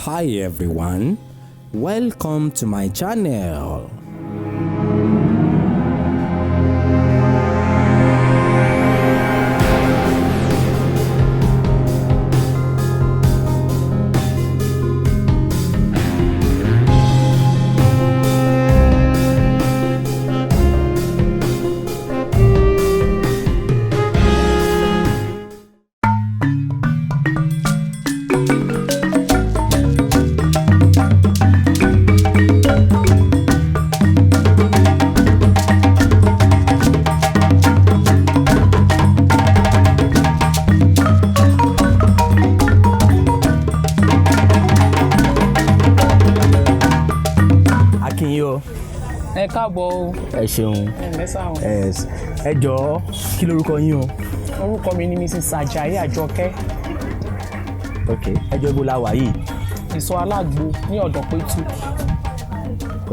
Hi everyone, welcome to my channel. Ẹ káàbọ̀ o. Ẹ ṣeun. Ẹ jọ̀ọ́ kí lorúkọ yín o? Orúkọ mi ni Mrs. Ajayi Àjọkẹ́. Ok, ẹ jọ̀ọ́ ibo la wà yìí? Ìsọ̀ Alágbo ní Ọ̀dọ̀pẹ̀tù.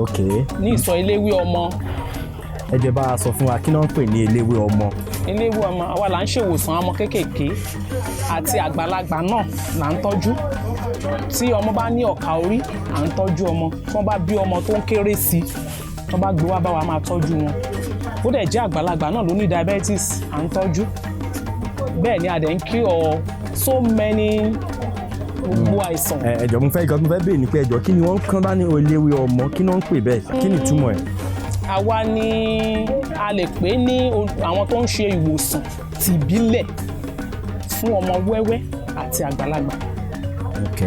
Ok. Ní ìsọ̀ eléwé ọmọ. Ẹ jọ̀ọ́ bá a sọ fún wa kí ló ń pè ní eléwé ọmọ? Eléwé ọmọ àwa là ń ṣèwòsàn ọmọ kéékèèké àti àgbàlagbà náà là ń tọ́jú. Tí ọmọ bá ní ọ̀ka orí à ń tọ́jú ọmọ. Tí wọ́n bá bí ọmọ tó ń kéré sí tó bá gbé wá bá wa máa tọ́jú wọn. Ó dẹ̀ jẹ́ àgbàlagbà náà ló ní diabetes à ń tọ́jú. Bẹ́ẹ̀ ni a dẹ̀ ń cure so many gbogbo àìsàn. Ẹ jọ̀ọ́ mo fẹ́ béèrè ní pé ẹ jọ̀ọ́ kí ni wọ́n kàn bá ní eléwé ọmọ kí ni wọ́n ń pè bẹ́ẹ̀ kí ni ìtumọ̀ ẹ̀? Àwa ni a lè pè ní àwọn tó ń ṣe ìwòsàn tìbílẹ̀ fún ọmọ wẹ́wẹ́ àti àgbàlagbà. Ok,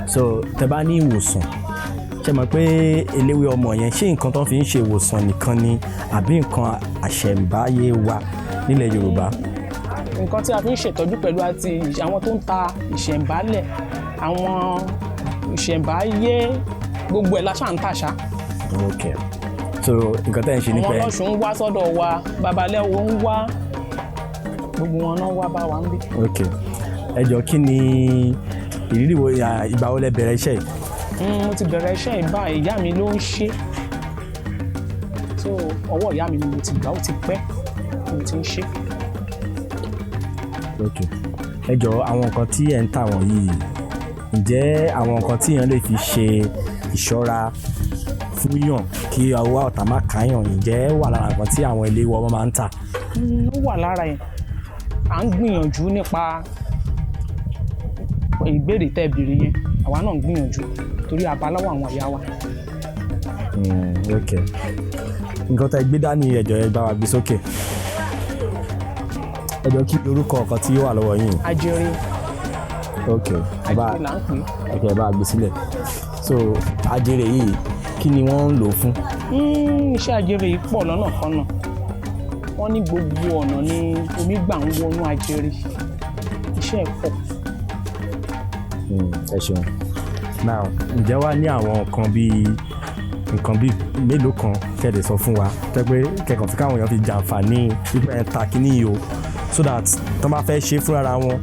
so tẹ bá ní ìwòsàn ṣe mọ̀ pé eléwé ọmọ yẹn ṣé nǹkan tó fi ń ṣe ìwòsàn nìkan ni àbí nǹkan àṣẹ̀ǹbáyé wa nílẹ̀ Yorùbá? Nǹkan tí a fi ń ṣètọ́jú pẹ̀lú àti àwọn tó ń ta ìṣẹ̀ǹbálẹ̀ àwọn ìṣẹ̀ǹbáyé gbogbo ẹ̀ láṣà ń tàṣà. Ok, so nǹkan tẹ́ ń ṣe ní pé àwọn ọlọ́ṣun ń wá sọ́dọ̀ wa babaláwo ń wá gbogbo wọn náà wá bá wa ń bí. Ok, ẹ jọ̀ọ́ kí ni ìrírí wo ìgbà wo lẹ bẹ̀rẹ̀ iṣẹ́ yìí? Mo ti bẹ̀rẹ̀ iṣẹ́ ìbá ìyá mi ló ń ṣe so ọwọ́ ìyá mi ni mo ti gbà ó ti pẹ́ mo ti ń ṣe. Ok, ẹ jọ̀ọ́ àwọn nǹkan tí ẹ̀ ń tà wọ̀nyí ǹjẹ́ àwọn nǹkan tí èèyàn lè fi ṣe ìṣọ́ra fún yàn kí ọwọ́ ọ̀tá má káyàn ǹjẹ́ wà lára nǹkan tí àwọn eléwé ọmọ máa ń tà? Ó wà lára ẹ̀ à ń gbìyànjú nípa ìbéèrè tẹ́ bèrè yẹn àwa náà ń gbìyànjú torí abaláwọ̀ àwọn ìyá wa. Ok, nǹkan tá ẹ gbé dání ẹ jọ̀ọ́ ẹ bá wa gbé sókè. Ẹ jọ̀ọ́ kí orúkọ ọ̀kan tí ó wà lọ́wọ́ yín? Ajere. Ok, Ajere là ń pè. Ok, ẹ bá gbé sílẹ̀. So ajere yìí kí ni wọ́n ń lò ó fún? Iṣẹ́ ajere yìí pọ̀ lọ́nà kan náà wọ́n ní gbogbo ọ̀nà ni omi gbà ń wọnú ajere iṣẹ́ ẹ̀ pọ̀. Ẹ ṣeun. Now ǹjẹ́ wá ní àwọn nǹkan bíi mélòó kan kẹ́lẹ̀ sọ fún wa tẹ́ pé kẹ̀kàn tí káwọn èèyàn fi jàǹfààní pípẹ́ ẹ̀ ta kínní yìí o so that tó bá fẹ́ ṣe fúnra wọn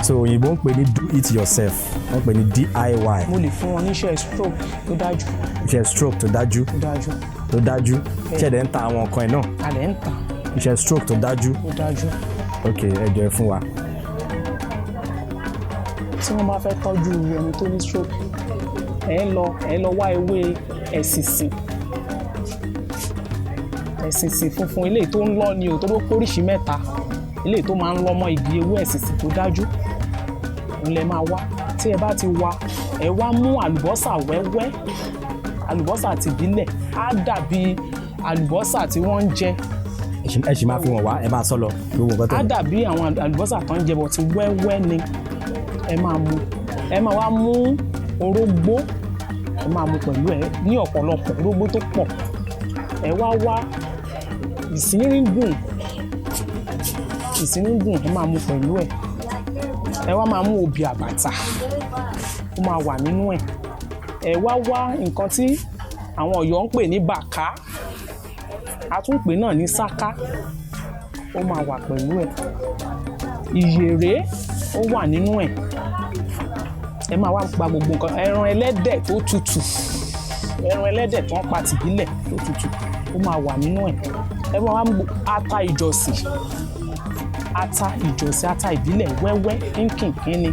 so òyìnbó ń pè ní do it yourself wọ́n pè ní DIY. Mo lè fún wọn níṣẹ́ stroke tó dájú. Iṣẹ́ stroke tó dájú. Tó dájú. Ṣé ẹ̀dẹ̀ ń ta àwọn nǹkan ẹ̀ náà? A lè ń tà. Iṣẹ́ stroke tó dájú. Tó dájú. Ok, ẹ jọ̀ọ́ ẹ fún wa. Tí wọ́n bá fẹ́ tọ́jú ẹni tó ní stroke ẹ lọ wá ewé ẹ̀sìnsìn funfun eléyìí tó ń lọ ni ò tó ló póríṣi mẹ́ta eléyìí tó máa ń lọ mọ́ igi ewé ẹ̀sìnsìn tó dájú òun lẹ máa wá tí ẹ bá ti wá ẹ wá mú àlùbọ́sà wẹ́wẹ́ àlùbọ́sà tìbílẹ̀ á dàbí àlùbọ́sà tí wọ́n ń jẹ. Ẹ sì máa fi wọ̀n wá ẹ máa sọ lọ gbogbo nǹkan tó ń. Á dàbí àwọn àlùbọ́sà tó ń jẹ bọ̀ tí wẹ́wẹ́ ni ẹ máa wá mú orógbó ẹ máa mú pẹ̀lú ẹ ní ọ̀pọ̀lọpọ̀ orógbó tó pọ̀ ẹ wá ìsínrígùn ẹ máa mú pẹ̀lú ẹ wá máa mú obì àbàtà ó máa wà nínú ẹ wá nǹkan tí àwọn Ọ̀yọ́ ń pè ní bàká a tún pè náà ní sáká ó máa wà pẹ̀lú ìyèré ó wà nínú ẹ máa wá gba gbogbo nǹkan ẹran ẹlẹ́dẹ̀ tó tutù ẹran ẹlẹ́dẹ̀ tó ń pa tìbílẹ̀ tó tutù ó máa wà nínú ẹ máa wá ata ìjọsìn ata ìbílẹ̀ wẹ́wẹ́ kínkìnkín ni